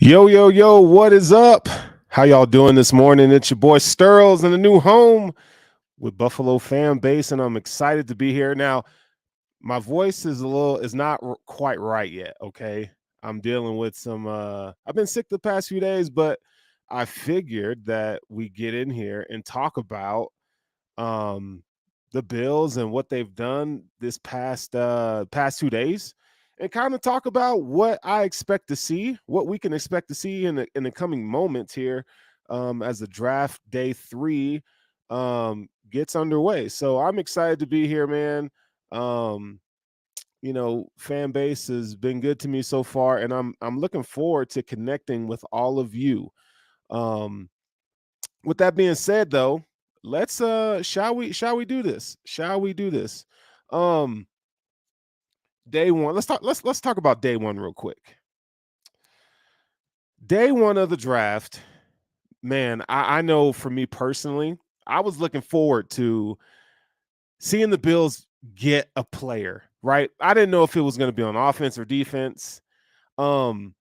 Yo, yo, yo, what is up? How y'all doing this morning? It's your boy Sterls in the new home with Buffalo fan base, and I'm excited to be here. Now, my voice is not quite right yet, okay? I'm dealing with some I've been sick the past few days, but I figured that we get in here and talk about um, the Bills and what they've done this past 2 days, and kind of talk about what I expect to see, what we can expect to see in the coming moments here as the draft day 3 gets underway. So I'm excited to be here, man. Um, fan base has been good to me so far, and I'm looking forward to connecting with all of you. Um, with that being said, though, let's shall we do this? Shall we do this? Um Day one. Let's talk about day one real quick. Day one of the draft, man, I know for me personally, I was looking forward to seeing the Bills get a player, right? I didn't know if it was going to be on offense or defense. Um,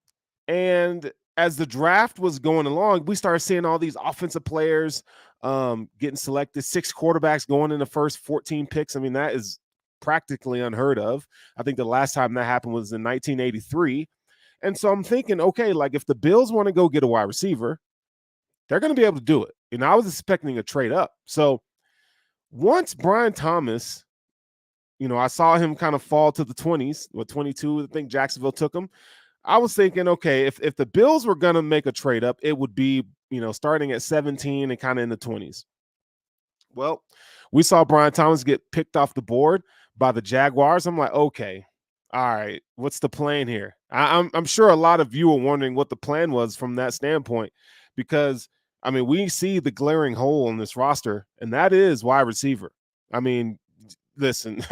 And as the draft was going along, we started seeing all these offensive players getting selected, 6 quarterbacks going in the first 14 picks. I mean, that is practically unheard of. I think the last time that happened was in 1983. And so I'm thinking, okay, like if the Bills want to go get a wide receiver, they're going to be able to do it. And I was expecting a trade up. So once Brian Thomas, I saw him kind of fall to the 20s, or 22, I think Jacksonville took him. I was thinking, okay, if the Bills were going to make a trade up, it would be, starting at 17 and kind of in the 20s. Well, we saw Brian Thomas get picked off the board by the Jaguars. I'm like, okay, all right, what's the plan here? I'm sure a lot of you are wondering what the plan was from that standpoint, because I mean, we see the glaring hole in this roster, and that is wide receiver. I mean, listen,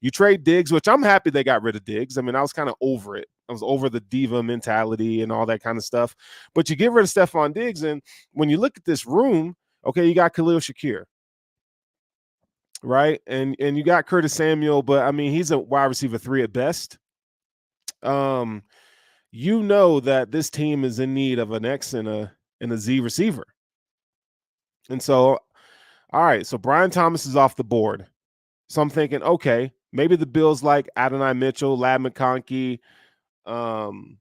you trade Diggs, which I'm happy they got rid of Diggs. I mean, I was kind of over it. I was over the diva mentality and all that kind of stuff. But you get rid of Stephon Diggs, and when you look at this room, okay, you got Khalil Shakir, right? And you got Curtis Samuel, but I mean, he's a wide receiver 3 at best. Um, you know that this team is in need of an X and a Z receiver. And so, all right, so Brian Thomas is off the board. So I'm thinking, okay, maybe the Bills like Adonai Mitchell, Lad McConkey, and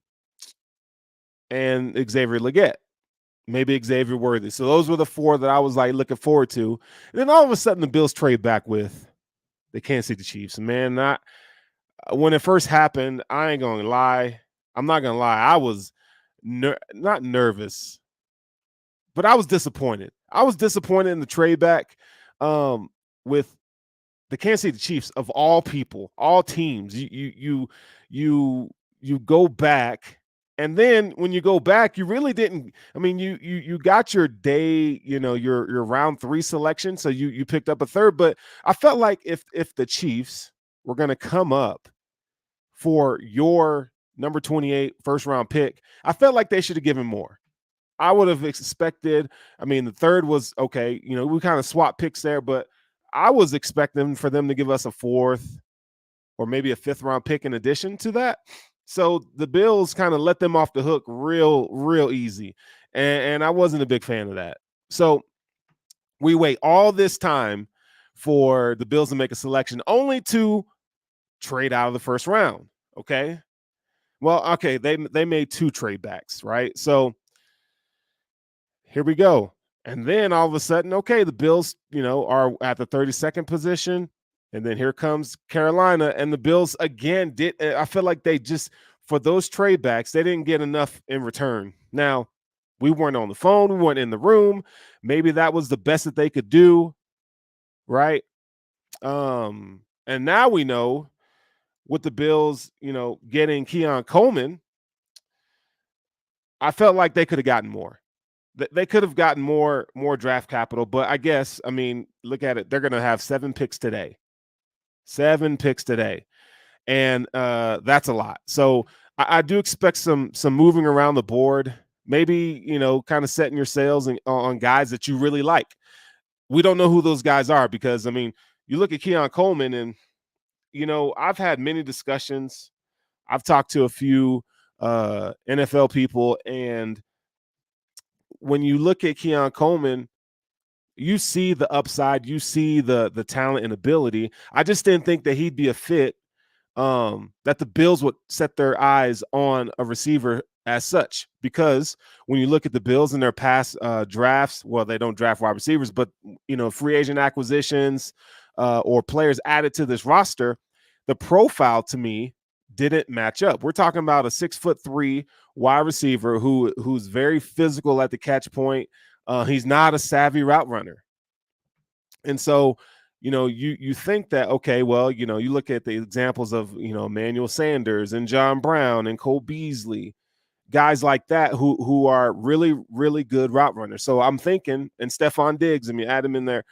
Xavier Legette, maybe Xavier Worthy. So those were the 4 that I was like looking forward to. And then all of a sudden, the Bills trade back with the Kansas City Chiefs. And man, when it first happened, I ain't gonna lie. I'm not gonna lie. I was not nervous, but I was disappointed. I was disappointed in the trade back with the Kansas City Chiefs, of all people, all teams. You go back, and then when you go back, you really didn't. I mean, you got your day, your round 3 selection, so you picked up a third. But I felt like if the Chiefs were going to come up for your number 28 first round pick, I felt like they should have given more. I would have expected. I mean, the third was okay. We kind of swap picks there, but I was expecting for them to give us a 4th or maybe a 5th round pick in addition to that. So the Bills kind of let them off the hook real easy. And I wasn't a big fan of that. So we wait all this time for the Bills to make a selection, only to trade out of the first round. Okay. Well, okay, they made 2 trade backs, right? So here we go. And then all of a sudden, okay, the Bills, are at the 32nd position. And then here comes Carolina. And the Bills again I feel like they just, for those trade backs, they didn't get enough in return. Now, we weren't on the phone, we weren't in the room. Maybe that was the best that they could do, right? And now we know with the Bills, getting Keon Coleman, I felt like they could have gotten more. They could have gotten more draft capital, but I guess, I mean, look at it. They're going to have 7 picks today. 7 picks today. And that's a lot. So I do expect some moving around the board, maybe, kind of setting your sails on guys that you really like. We don't know who those guys are because, I mean, you look at Keon Coleman and, I've had many discussions. I've talked to a few NFL people. And when you look at Keon Coleman, you see the upside, you see the talent and ability. I just didn't think that he'd be a fit, that the Bills would set their eyes on a receiver as such. Because when you look at the Bills in their past drafts, well, they don't draft wide receivers, but free agent acquisitions or players added to this roster, the profile to me didn't match up. We're talking about a 6'3" wide receiver who's very physical at the catch point. He's not a savvy route runner. And so, you think that, okay, well, you look at the examples of, Emmanuel Sanders and John Brown and Cole Beasley, guys like that who are really, really good route runners. So I'm thinking, and Stephon Diggs, add him in there.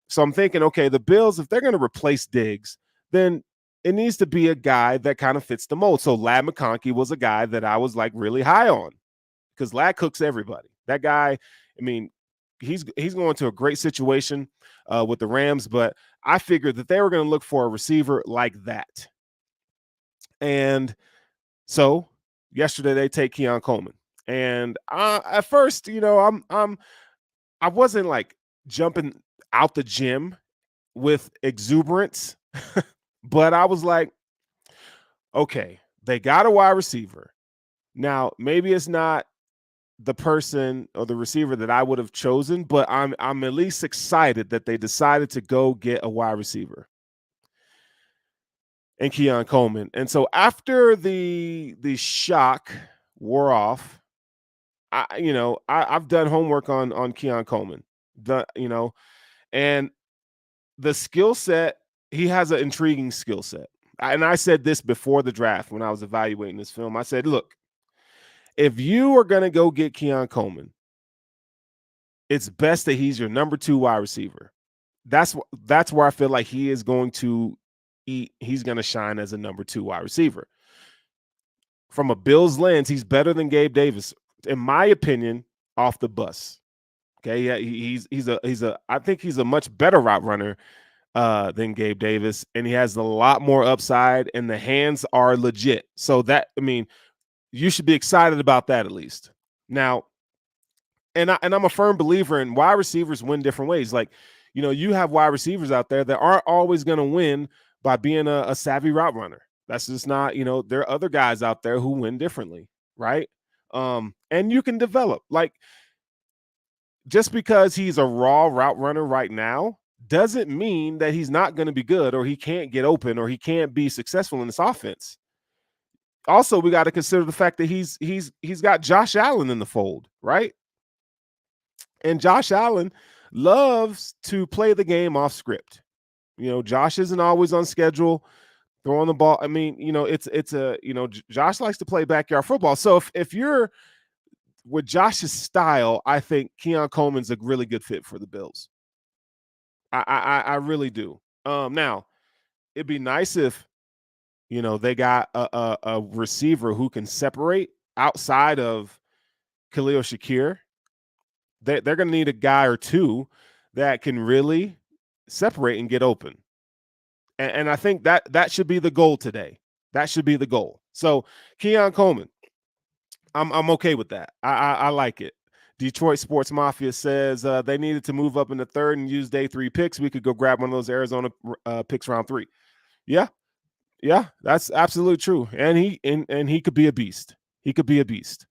So I'm thinking, okay, the Bills, if they're going to replace Diggs, then it needs to be a guy that kind of fits the mold. So Ladd McConkey was a guy that I was like really high on, because Ladd cooks everybody. That guy, he's going to a great situation with the Rams, but I figured that they were going to look for a receiver like that. And so yesterday they take Keon Coleman. And at first, I wasn't like jumping out the gym with exuberance, but I was like, okay, they got a wide receiver. Now, maybe it's not the person or the receiver that I would have chosen, but I'm at least excited that they decided to go get a wide receiver and Keon Coleman. And so after the shock wore off, I've done homework on Keon Coleman. And the skill set, he has an intriguing skill set. And I said this before the draft when I was evaluating this film. I said, look, if you are going to go get Keon Coleman, it's best that he's your number 2 wide receiver. That's where I feel like he is going to eat. He's going to shine as a number 2 wide receiver. From a Bills lens, he's better than Gabe Davis, in my opinion, off the bus. Okay, yeah, I think he's a much better route runner than Gabe Davis, and he has a lot more upside, and the hands are legit. So you should be excited about that at least. Now, and I'm a firm believer in wide receivers win different ways. Like, you have wide receivers out there that aren't always going to win by being a savvy route runner. That's just not, there are other guys out there who win differently, right? And you can develop. Like, just because he's a raw route runner right now doesn't mean that he's not going to be good, or he can't get open, or he can't be successful in this offense. Also, we got to consider the fact that he's got Josh Allen in the fold, right? And Josh Allen loves to play the game off script. Josh isn't always on schedule throwing the ball. Josh likes to play backyard football. So if you're with Josh's style, I think Keon Coleman's a really good fit for the Bills. I really do. Now, it'd be nice if they got a receiver who can separate outside of Khalil Shakir. They're going to need a guy or two that can really separate and get open. And I think that should be the goal today. That should be the goal. So Keon Coleman, I'm okay with that. I like it. Detroit Sports Mafia says they needed to move up in the third and use day 3 picks. We could go grab one of those Arizona picks round 3. Yeah, that's absolutely true. And he could be a beast. He could be a beast.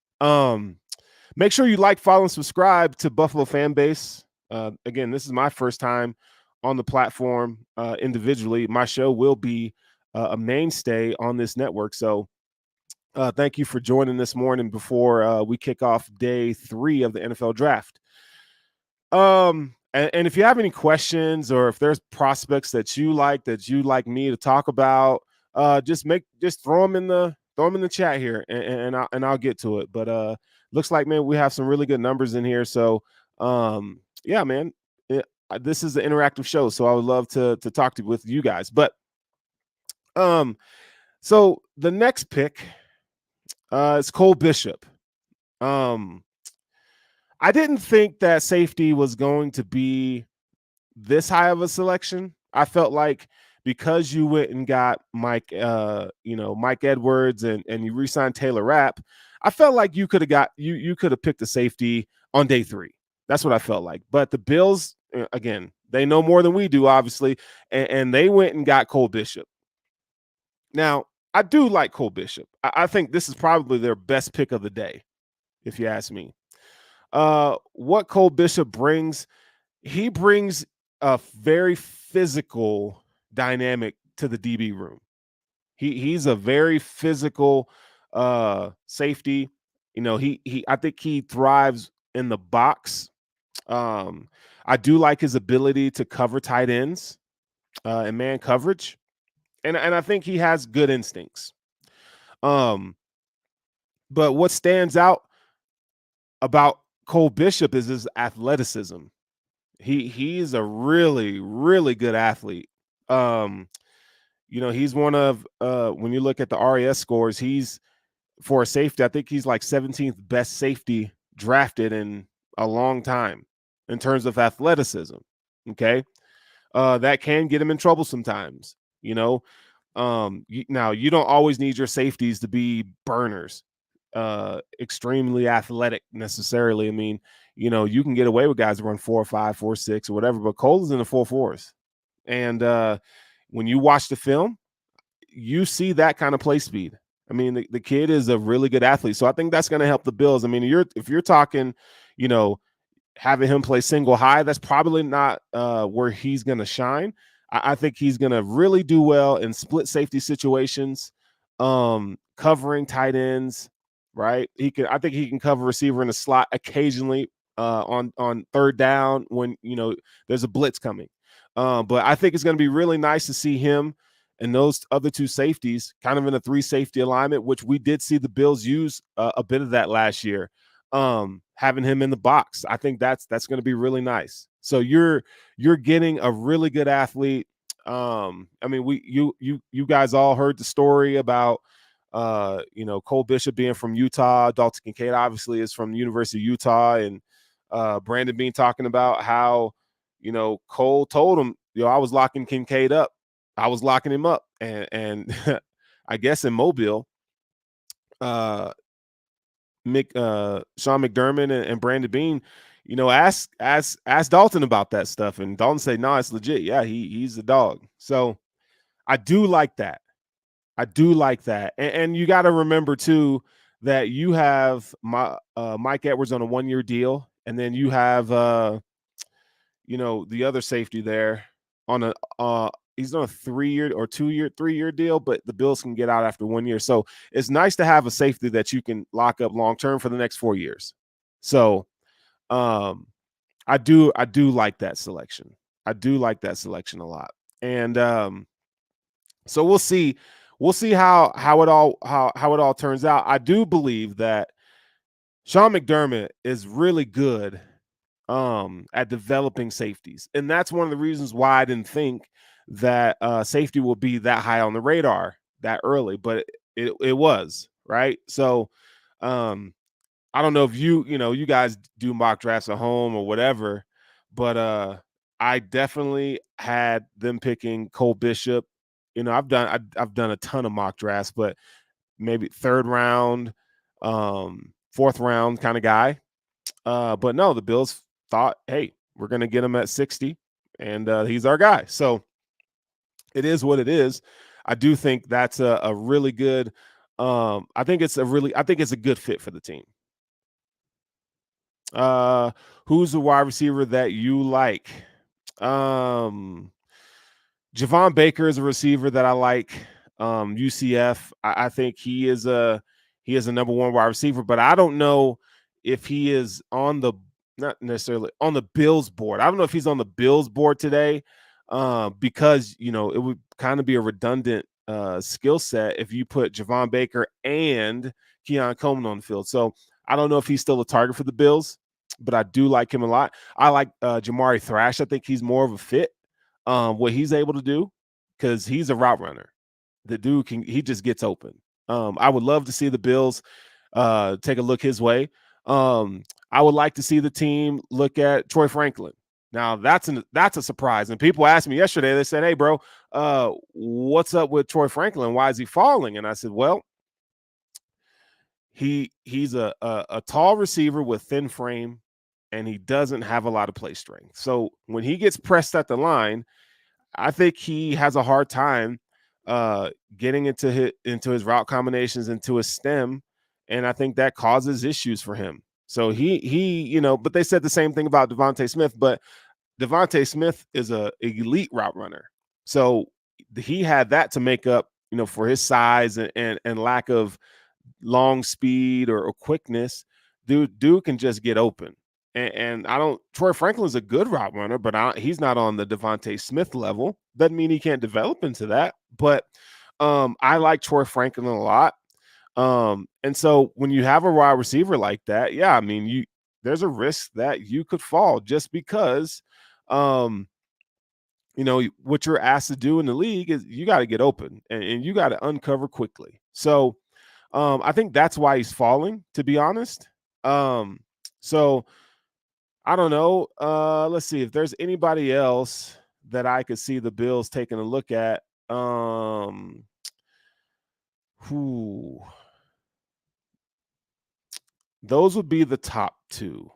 Make sure you like, follow, and subscribe to Buffalo Fan Base. Again, this is my first time on the platform individually. My show will be a mainstay on this network. So thank you for joining this morning before we kick off day 3 of the NFL draft. And if you have any questions, or if there's prospects that you like me to talk about, just throw them in the chat here, and I'll get to it. But looks like, man, we have some really good numbers in here. So yeah, man, this is an interactive show, so I would love to talk with you guys. But so the next pick is Cole Bishop. I didn't think that safety was going to be this high of a selection. I felt like, because you went and got Mike Edwards and you re-signed Taylor Rapp, I felt like you could have picked a safety on day 3. That's what I felt like. But the Bills, again, they know more than we do, obviously, and they went and got Cole Bishop. Now, I do like Cole Bishop. I think this is probably their best pick of the day, if you ask me. What Cole Bishop brings, he brings a very physical dynamic to the DB room. He's a very physical safety. He I think he thrives in the box. Um, I do like his ability to cover tight ends and man coverage, and I think he has good instincts. Um, but what stands out about Cole Bishop is his athleticism. He's a really, really good athlete. Um, he's one of when you look at the RAS scores, he's for a safety, I think he's like 17th best safety drafted in a long time in terms of athleticism. Okay. That can get him in trouble sometimes, you know. Now you don't always need your safeties to be burners, extremely athletic necessarily. I mean, you can get away with guys that run 4.5, 4.6, or whatever, but Cole is in the 4.4s. And when you watch the film, you see that kind of play speed. I mean, the kid is a really good athlete. So I think that's going to help the Bills. I mean, if you're talking, you know, having him play single high, that's probably not where he's going to shine. I think he's going to really do well in split safety situations, covering tight ends, right? I think he can cover receiver in the slot occasionally on third down when, there's a blitz coming. But I think it's going to be really nice to see him and those other two safeties kind of in a 3 safety alignment, which we did see the Bills use a bit of that last year. Having him in the box, I think that's going to be really nice. So you're getting a really good athlete. I mean, you guys all heard the story about Cole Bishop being from Utah. Dalton Kincaid obviously is from the University of Utah, and Brandon Bean talking about how Cole told him, I was locking Kincaid up. I was locking him up, and I guess in Mobile, Sean McDermott and Brandon Bean, ask Dalton about that stuff, and Dalton said, "No, it's legit. Yeah, he's a dog." So I do like that. I do like that, and you got to remember too that you have Mike Edwards on a 1-year deal, and then you have the other safety there on a he's on a 3-year or 2-year, 3-year deal, but the Bills can get out after 1 year. So it's nice to have a safety that you can lock up long term for the next 4 years. So I do like that selection. I do like that selection a lot. And so we'll see how it all turns out. I do believe that Sean McDermott is really good at developing safeties. And that's one of the reasons why I didn't think that safety will be that high on the radar that early, but it was, right? So I don't know if you guys do mock drafts at home or whatever, but I definitely had them picking Cole Bishop. I've done a ton of mock drafts, but maybe 3rd round, 4th round kind of guy. But no, the Bills thought, hey, we're going to get him at 60, and he's our guy. So it is what it is. I do think that's a really good. I think it's a good fit for the team. Who's the wide receiver that you like? Javon Baker is a receiver that I like. UCF, I think he is a number 1 wide receiver, but I don't know if he is not necessarily on the Bills board. I don't know if he's on the Bills board today, because it would kind of be a redundant skill set if you put Javon Baker and Keon Coleman on the field. So I don't know if he's still a target for the Bills, but I do like him a lot. I like Jamari Thrash. I think he's more of a fit. What he's able to do, because he's a route runner. The dude he just gets open. I would love to see the Bills take a look his way. I would like to see the team look at Troy Franklin. Now that's a surprise. And people asked me yesterday. They said, "Hey, bro, what's up with Troy Franklin? Why is he falling?" And I said, "Well, he's a tall receiver with thin frame, and he doesn't have a lot of play strength. So when he gets pressed at the line, I think he has a hard time uh, getting into his route combinations, into his stem, and I think that causes issues for him. So but they said the same thing about Devontae Smith, but Devontae Smith is a elite route runner. So he had that to make up, for his size and lack of long speed or quickness. Dude can just get open. And I don't. Troy Franklin's a good route runner, but he's not on the Devontae Smith level. Doesn't mean he can't develop into that. But I like Troy Franklin a lot. And so when you have a wide receiver like that, yeah, I mean, there's a risk that you could fall just because what you're asked to do in the league is you got to get open and you got to uncover quickly. So I think that's why he's falling, to be honest. So I don't know. Let's see if there's anybody else that I could see the Bills taking a look at. Who those would be the top two.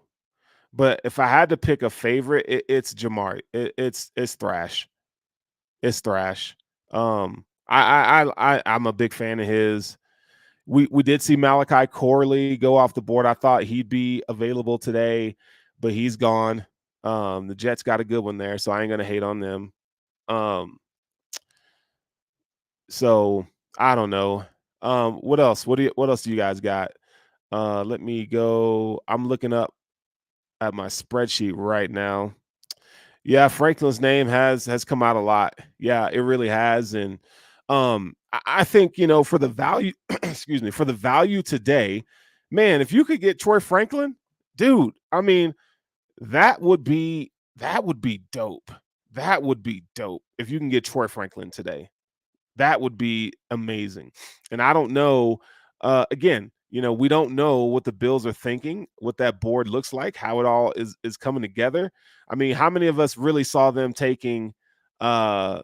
But if I had to pick a favorite, it's Jamar. It's Thrash. It's Thrash. I'm a big fan of his. We did see Malachi Corley go off the board. I thought he'd be available today, but he's gone. The Jets got a good one there, so I ain't gonna hate on them. Um, so I don't know. What else? What else do you guys got? Let me go. I'm looking up at my spreadsheet right now. Yeah, Franklin's name has come out a lot. Yeah, it really has. And I think, for the value, excuse me, for the value today, man, if you could get Troy Franklin, dude, I mean, that would be dope. That would be dope if you can get Troy Franklin today. That would be amazing. And I don't know, again, we don't know what the Bills are thinking, what that board looks like, how it all is coming together. I mean, how many of us really saw them taking Keon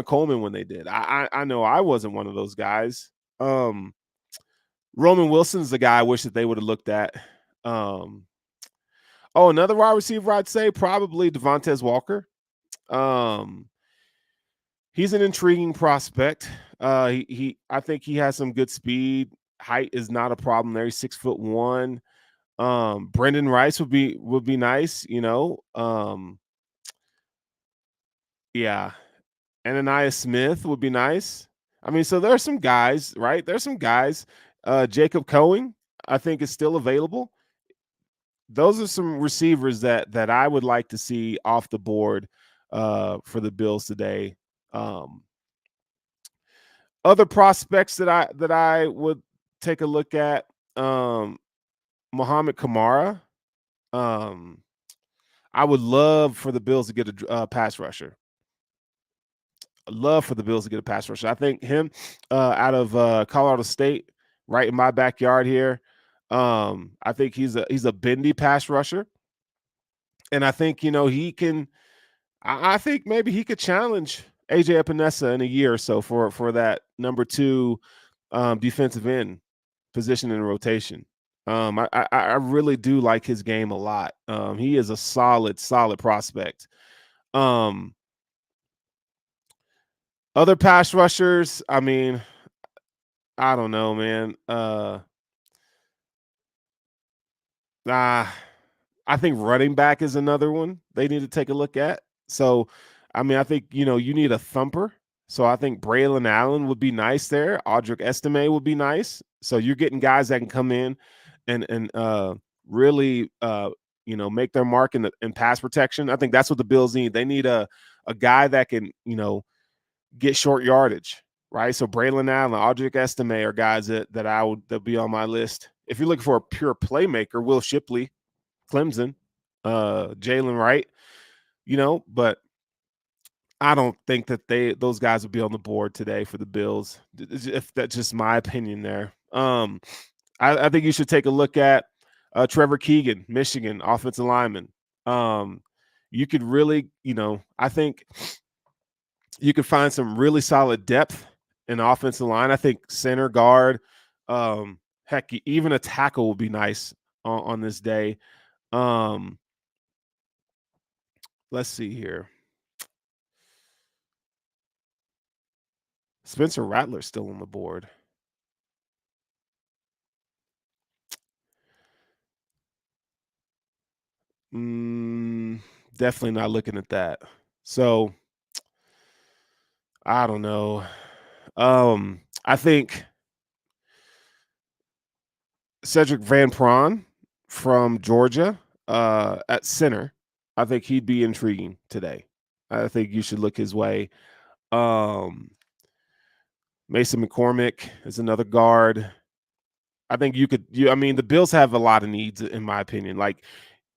Coleman when they did? I know I wasn't one of those guys. Um, Roman Wilson's the guy I wish that they would have looked at. Um, another wide receiver I'd say probably Devontae Walker. Um, he's an intriguing prospect. I think he has some good speed. Height is not a problem there. He's 6'1". Brendan Rice would be nice, yeah. Ananias Smith would be nice. I mean, so there are some guys, right? There's some guys. Jacob Cohen, I think, is still available. Those are some receivers that I would like to see off the board for the Bills today. Other prospects that I would take a look at, Muhammad Kamara. Um, I would love for the Bills to get a pass rusher. Love for the Bills to get a pass rusher. I think him out of Colorado State, right in my backyard here. I think he's a bendy pass rusher, and I think he can. I think maybe he could challenge AJ Epinesa in a year or so for that number two defensive end position in the rotation. I really do like his game a lot. He is a solid prospect. Other pass rushers, I mean, I don't know, man. Uh, I think running back is another one they need to take a look at. So, I mean, I think you need a thumper. So I think Braylon Allen would be nice there. Audric Estime would be nice. So you're getting guys that can come in and really make their mark in pass protection. I think that's what the Bills need. They need a guy that can get short yardage, right? So Braylon Allen, Audric Estime are guys that'll be on my list. If you're looking for a pure playmaker, Will Shipley, Clemson, Jalen Wright, but I don't think that those guys would be on the board today for the Bills. If that's just my opinion there. I think you should take a look at Trevor Keegan, Michigan offensive lineman. You could really, I think you could find some really solid depth in the offensive line. I think center guard, heck, even a tackle would be nice on this day. Um, let's see here. Spencer Rattler's still on the board. Mm, definitely not looking at that. So I don't know. I think Cedric Van Pran from Georgia at center. I think he'd be intriguing today. I think you should look his way. Um, Mason McCormick is another guard. I think you could. I mean, the Bills have a lot of needs, in my opinion. Like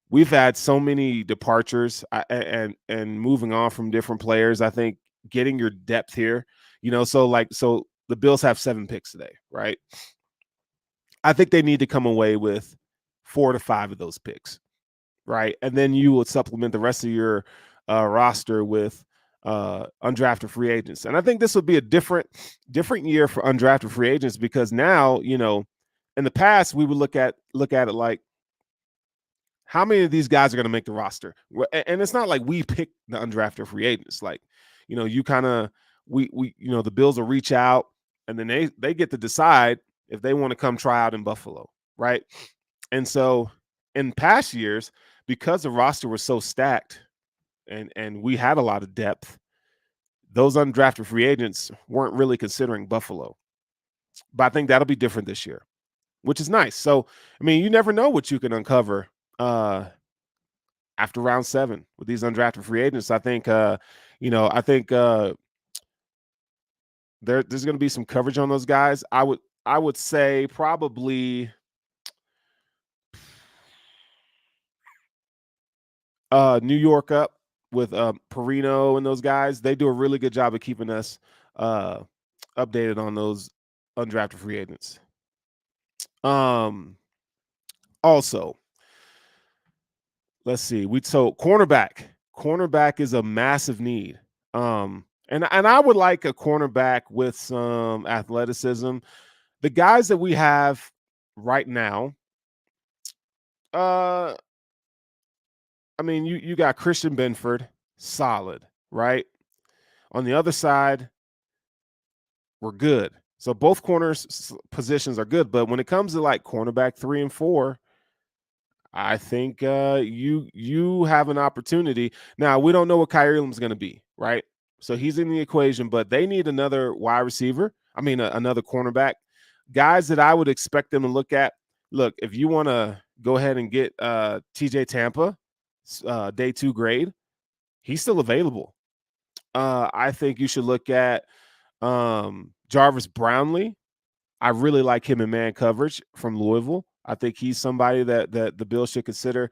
we've had so many departures and moving on from different players. I think getting your depth here, so the Bills have 7 picks today, right? I think they need to come away with 4 to 5 of those picks, right? And then you would supplement the rest of your roster with undrafted free agents. And I think this would be a different year for undrafted free agents because now, in the past we would look at it like how many of these guys are going to make the roster? And it's not like we pick the undrafted free agents. Like, you kind of the Bills will reach out and then they get to decide if they want to come try out in Buffalo, right? And so in past years, because the roster was so stacked and we had a lot of depth, those undrafted free agents weren't really considering Buffalo. But I think that'll be different this year, which is nice. So, I mean, you never know what you can uncover after round 7 with these undrafted free agents. I think, there's going to be some coverage on those guys. I would say probably New York up with Perino and those guys. They do a really good job of keeping us updated on those undrafted free agents. Also, let's see. Cornerback. Cornerback is a massive need. And I would like a cornerback with some athleticism. The guys that we have right now, I mean, you got Christian Benford, solid, right? On the other side, we're good. So both corners positions are good, but when it comes to like cornerback 3 and 4, I think you have an opportunity. Now we don't know what Kyrie Elam's going to be, right? So he's in the equation, but they need another wide receiver. I mean, another cornerback. Guys that I would expect them to look at. Look, if you want to go ahead and get TJ Tampa, day 2 grade, he's still available. I think you should look at Jarvis Brownlee. I really like him in man coverage from Louisville. I think he's somebody that the Bills should consider.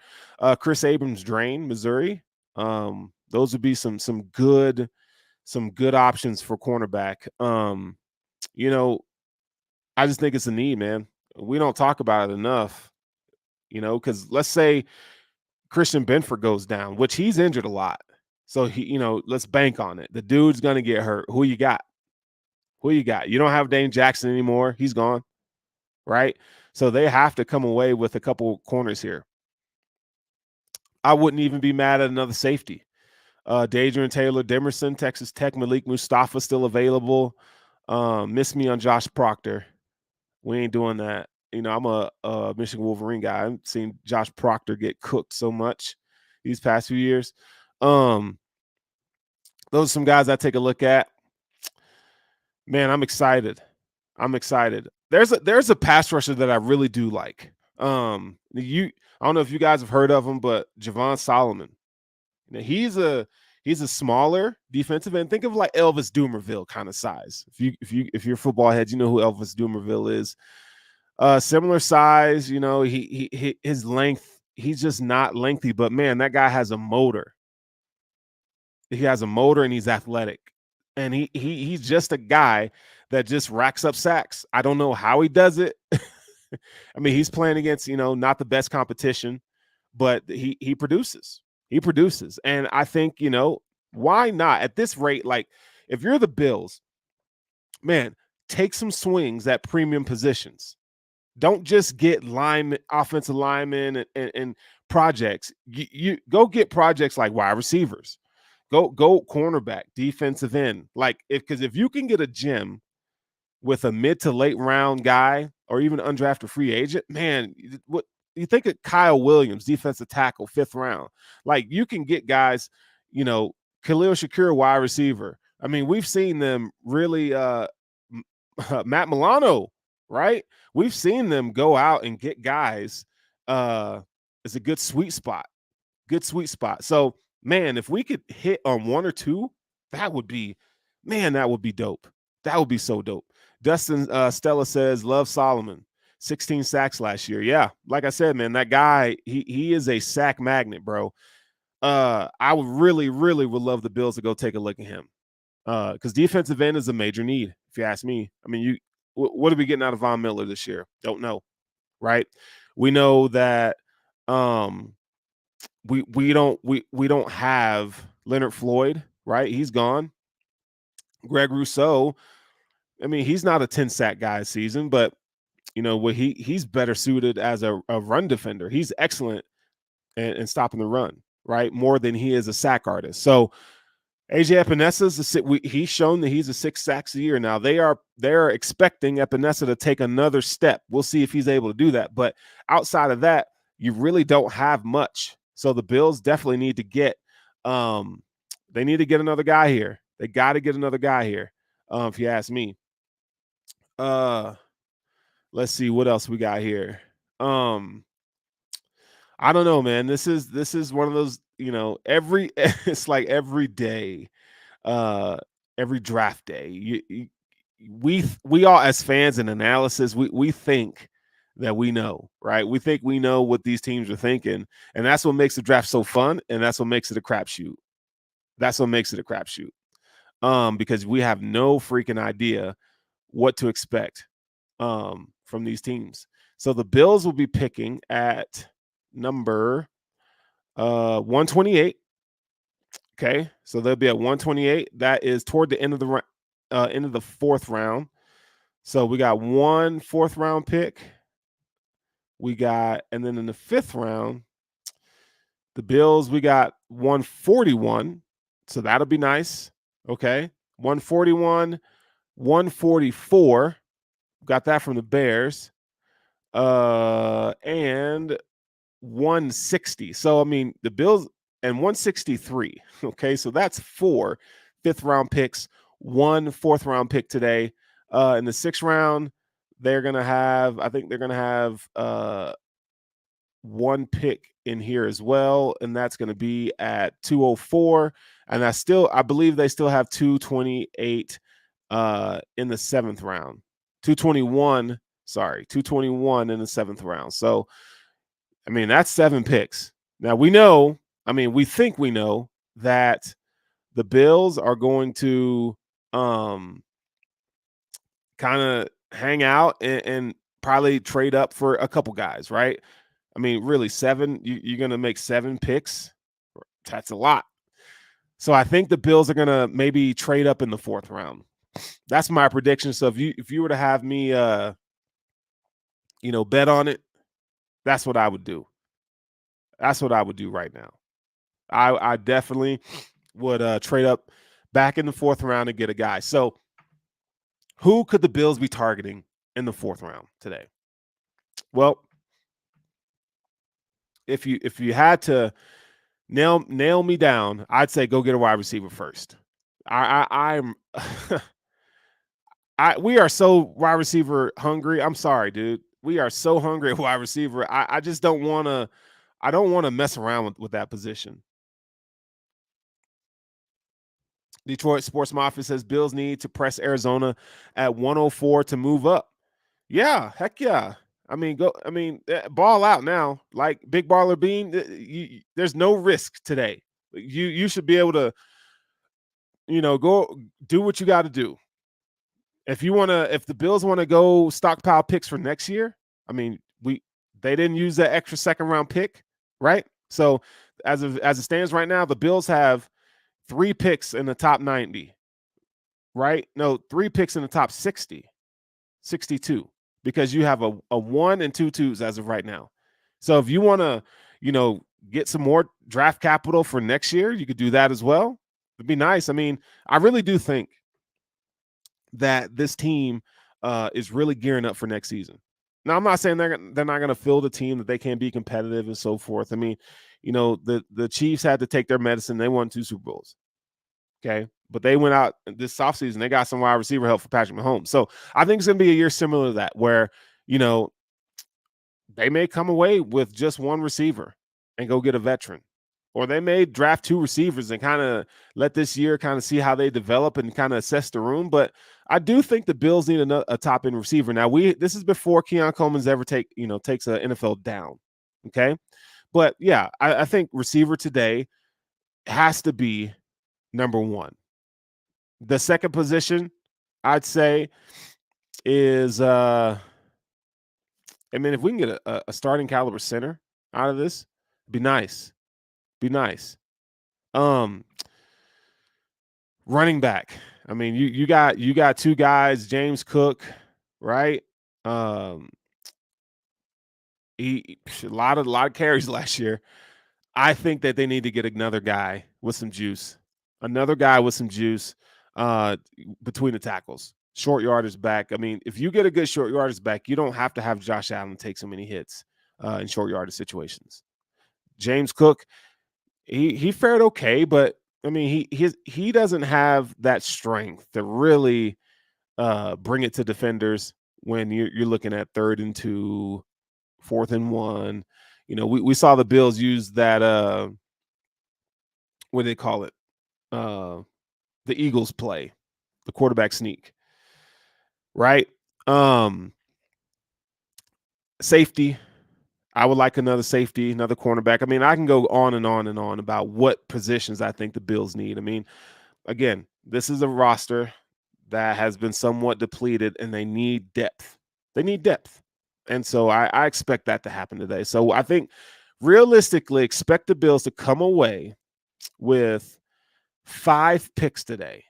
Chris Abrams, Drain, Missouri. Those would be some good options for cornerback. I just think it's a need, man. We don't talk about it enough, because let's say Christian Benford goes down, which he's injured a lot. So let's bank on it. The dude's gonna get hurt. Who you got? You don't have Dane Jackson anymore. He's gone, right? So they have to come away with a couple corners here. I wouldn't even be mad at another safety. Dadrian Taylor Demerson, Texas Tech, Malik Mustafa still available. Miss me on Josh Proctor. We ain't doing that. I'm a Michigan Wolverine guy. I've seen Josh Proctor get cooked so much these past few years. Those are some guys I take a look at. Man, I'm excited. There's a pass rusher that I really do like. I don't know if you guys have heard of him, but Javon Solomon. He's a smaller defensive end. Think of like Elvis Dumerville kind of size. If you're football heads, you know who Elvis Dumerville is. Similar size, his length, he's just not lengthy, but man, that guy has a motor. He has a motor and he's athletic. And he's just a guy that just racks up sacks. I don't know how he does it. I mean, he's playing against, not the best competition, but he produces. He produces. And I think, why not at this rate? Like, if you're the Bills, man, take some swings at premium positions. Don't just get offensive linemen and projects. You go get projects like wide receivers, go cornerback, defensive end. Like if you can get a gem with a mid to late round guy or even undrafted free agent, man, what you think of Kyle Williams, defensive tackle, 5th round. Like you can get guys, Khalil Shakir, wide receiver. I mean, we've seen them really Matt Milano, right? We've seen them go out and get guys. It's a good sweet spot. Good sweet spot. So, man, if we could hit on one or two, that would be, man, that would be dope. That would be so dope. Dustin Stella says, love Solomon. 16 sacks last year. Yeah, like I said, man, that guy, he is a sack magnet, bro. I would really, really would love the Bills to go take a look at him. Because defensive end is a major need, if you ask me. I mean, what are we getting out of Von Miller this year? Don't know, right? We know that we don't have Leonard Floyd, right? He's gone. Greg Rousseau, I mean, he's not a 10 sack guy this season, but he's better suited as a run defender. He's excellent in stopping the run, right? More than he is a sack artist. So AJ Epenesa's he's shown that he's a 6 sacks a year now. They're expecting Epinesa to take another step. We'll see if he's able to do that. But outside of that, you really don't have much. So the Bills definitely need to get they need to get another guy here. They got to get another guy here. If you ask me. Let's see what else we got here. I don't know, man. This is one of those, it's like every day, every draft day. We all as fans and analysis, we think that we know, right? We think we know what these teams are thinking, and that's what makes the draft so fun, and that's what makes it a crapshoot. That's what makes it a crapshoot. Because we have no freaking idea what to expect from these teams. So the Bills will be picking at number 128. Okay, so they'll be at 128. That is toward the end of the end of the 4th round. So we got 1 4th round pick. We got, and then in the 5th round, the Bills, we got 141. So that'll be nice. Okay, 141, 144. Got that from the Bears. And 160. So, I mean, the Bills and 163. Okay, so that's 4 5th round picks, 1 4th round pick today. In the 6th round, they're going to have, I think they're going to have 1 pick in here as well, and that's going to be at 204. And I believe they still have 228 in the 7th round. 221 in the 7th round. So, I mean, that's 7 picks. Now we think we know that the Bills are going to kind of hang out and probably trade up for a couple guys, right? I mean, really 7, you're going to make 7 picks. That's a lot. So I think the Bills are going to maybe trade up in the 4th round. That's my prediction. So if you were to have me bet on it, that's what I would do. That's what I would do right now. I definitely would trade up back in the 4th round and get a guy. So who could the Bills be targeting in the 4th round today? Well, if you had to nail me down, I'd say go get a wide receiver first. I'm we are so wide receiver hungry. I'm sorry, dude. We are so hungry at wide receiver. I just don't want to. I don't want to mess around with that position. Detroit Sports Mafia says Bills need to press Arizona at 104 to move up. Yeah, heck yeah. I mean, ball out now. Like Big Baller Bean, there's no risk today. You should be able to, go do what you got to do. If the Bills want to go stockpile picks for next year, I mean, they didn't use that extra 2nd round pick, right? So as it stands right now, the Bills have 3 picks in the top 90, right? No, 3 picks in the top 60, 62, because you have a 1 and 2 twos as of right now. So if you want to, get some more draft capital for next year, you could do that as well. It'd be nice. I mean, I really do think that this team is really gearing up for next season. Now, I'm not saying they're not going to field a team that they can't be competitive and so forth. I mean, the Chiefs had to take their medicine. They won 2 Super Bowls. Okay. But they went out this offseason. They got some wide receiver help for Patrick Mahomes. So I think it's going to be a year similar to that where, they may come away with just one receiver and go get a veteran. Or they may draft 2 receivers and kind of let this year kind of see how they develop and kind of assess the room. But I do think the Bills need a top end receiver. Now this is before Keon Coleman's ever takes an NFL down. Okay. But yeah, I think receiver today has to be number 1. The second position I'd say is if we can get a starting caliber center out of this, be nice. Be nice. Running back. I mean, you got 2 guys, James Cook, right? He a lot of carries last year. I think that they need to get another guy with some juice. Another guy with some juice between the tackles. Short yardage back. I mean, if you get a good short yardage back, you don't have to have Josh Allen take so many hits in short yardage situations. James Cook, he fared okay, but I mean, he doesn't have that strength to really bring it to defenders when you're looking at 3rd and 2, 4th and 1. We saw the Bills use that what do they call it? The Eagles play, the quarterback sneak, right? Safety. I would like another safety, another cornerback. I mean, I can go on and on and on about what positions I think the Bills need. I mean, again, this is a roster that has been somewhat depleted and they need depth. They need depth. And so I expect that to happen today. So I think realistically expect the Bills to come away with 5 picks today.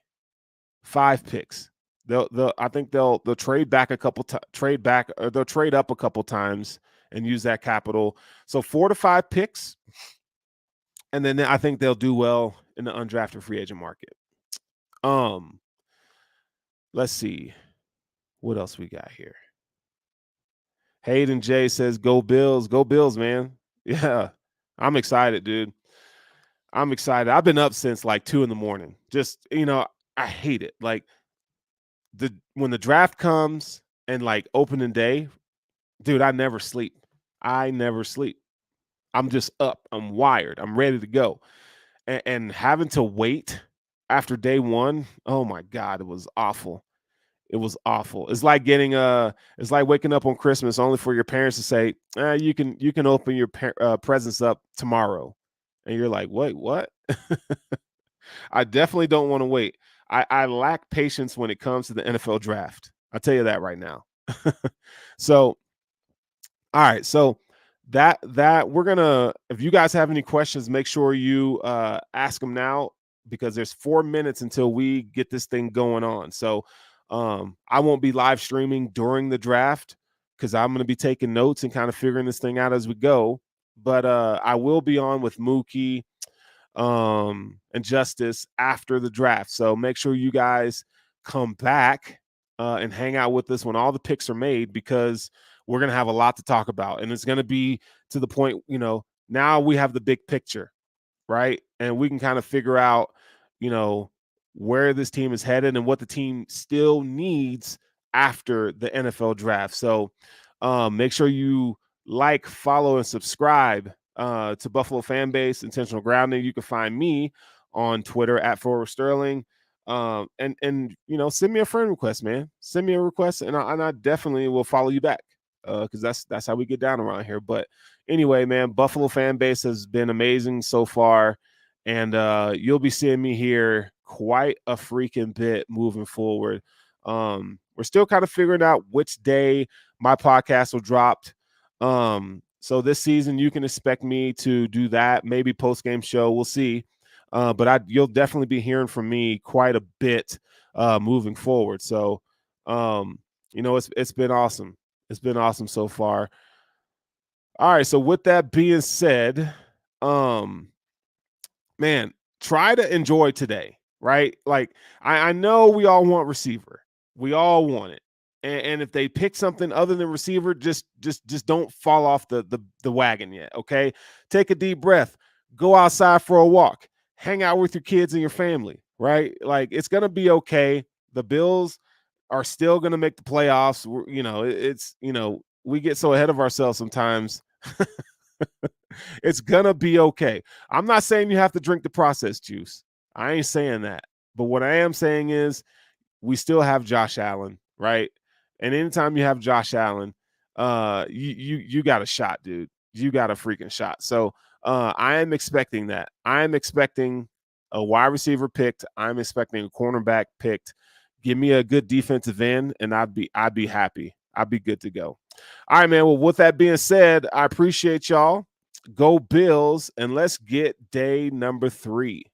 5 picks. I think they'll trade back they'll trade up a couple times and use that capital. So 4 to 5 picks. And then I think they'll do well in the undrafted free agent market. Let's see what else we got here. Hayden J says, "Go Bills, man." Yeah, I'm excited, dude. I'm excited. I've been up since like 2 a.m. Just I hate it. Like when the draft comes and like opening day, dude, I never sleep. I'm just up. I'm wired. I'm ready to go. And having to wait after day 1, oh my God, it was awful. It was awful. It's like it's like waking up on Christmas only for your parents to say, you can open your presents up tomorrow. And you're like, wait, what? I definitely don't want to wait. I lack patience when it comes to the NFL draft. I'll tell you that right now. So, all right. So that we're gonna, if you guys have any questions, make sure you ask them now, because there's 4 minutes until we get this thing going on. So I won't be live streaming during the draft because I'm going to be taking notes and kind of figuring this thing out as we go. But I will be on with Mookie and Justice after the draft. So make sure you guys come back and hang out with us when all the picks are made, because we're going to have a lot to talk about. And it's going to be to the point, now we have the big picture, right? And we can kind of figure out, where this team is headed and what the team still needs after the NFL draft. So make sure you like, follow, and subscribe to Buffalo Fan Base, Intentional Grounding. You can find me on Twitter at Forward Sterling. And send me a friend request, man. Send me a request, and I definitely will follow you back, because that's how we get down around here. But anyway, man, Buffalo Fan Base has been amazing so far, and you'll be seeing me here quite a freaking bit moving forward. We're still kind of figuring out which day my podcast will drop. So this season, you can expect me to do that. Maybe post game show, we'll see. But you'll definitely be hearing from me quite a bit moving forward. So, it's been awesome. It's been awesome so far. All right. So with that being said, um, man, try to enjoy today, right? Like I know we all want receiver. We all want it. And if they pick something other than receiver, just don't fall off the wagon yet. Okay. Take a deep breath. Go outside for a walk. Hang out with your kids and your family, right? Like it's gonna be okay. The Bills are still gonna make the playoffs. We get so ahead of ourselves sometimes. It's gonna be okay. I'm not saying you have to drink the processed juice. I ain't saying that. But what I am saying is we still have Josh Allen, right? And anytime you have Josh Allen, you got a shot, dude. You got a freaking shot. So I am expecting that. I am expecting a wide receiver picked. I'm expecting a cornerback picked. Give me a good defensive end, and I'd be happy. I'd be good to go. All right, man. Well, with that being said, I appreciate y'all. Go Bills, and let's get day number 3.